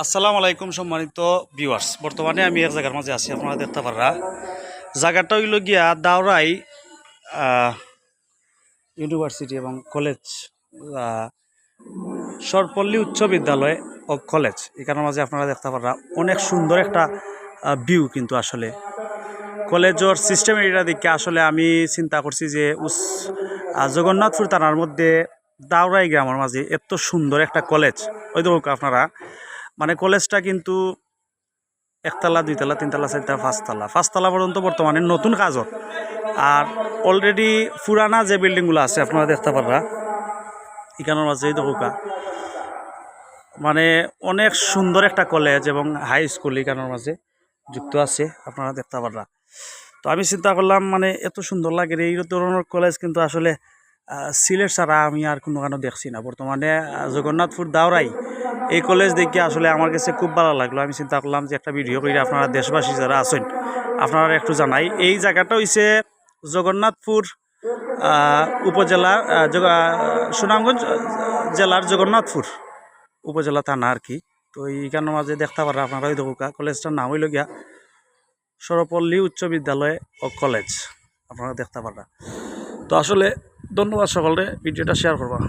আসসালামু আলাইকুম সম্মানিত ভিউয়ার্স। বর্তমানে আমি এক জায়গার মাঝে আছি, আপনারা দেখতে পাররা। জায়গাটা হইল গিয়া দাওরাই ইউনিভার্সিটি এবং কলেজ, সরপল্লী উচ্চ বিদ্যালয় ও কলেজ। এখানের মাঝে আপনারা দেখতে পাররা অনেক সুন্দর একটা ভিউ। কিন্তু আসলে কলেজের সিস্টেম এটা দেখে আসলে আমি চিন্তা করছি যে জগন্নাথপুর থানার মধ্যে দাওরাই গ্রামের মাঝে এত সুন্দর একটা কলেজ। ওই দেখুক আপনারা, মানে কলেজটা কিন্তু একতলা, দুইতলা, তিনতলা, চারতলা, পাঁচতলা পর্যন্ত বর্তমানে নতুন কাজত। আর অলরেডি পুরানা যে বিল্ডিংগুলো আছে আপনারা দেখতে পাররা এখানের মাঝে দেখুকা, মানে অনেক সুন্দর একটা কলেজ এবং হাই স্কুল এখানের মাঝে যুক্ত আছে, আপনারা দেখতে পাররা। তো আমি চিন্তা করলাম, মানে এত সুন্দর লাগে এই ধরনের কলেজ কিন্তু আসলে সিলেট ছাড়া আমি আর কোনো কারণে দেখছি না। বর্তমানে জগন্নাথপুর দাওরাই এই কলেজ দেখে আসলে আমার কাছে খুব ভালো লাগলো। আমি চিন্তা করলাম যে একটা ভিডিও করে আপনারা দেশবাসী যারা আছেন আপনারা একটু জানাই। এই জায়গাটা হইছে জগন্নাথপুর উপজেলার সুনামগঞ্জ জেলার জগন্নাথপুর উপজেলা থানা আর কি। তো এইখানের মাঝে দেখতে পারা আপনারা ওই দেখা কলেজটার নাম হইল গিয়া সরপল্লী উচ্চ বিদ্যালয় ও কলেজ, আপনারা দেখতে পারা। তো আসলে ধন্যবাদ সকলে, ভিডিওটা শেয়ার করবা।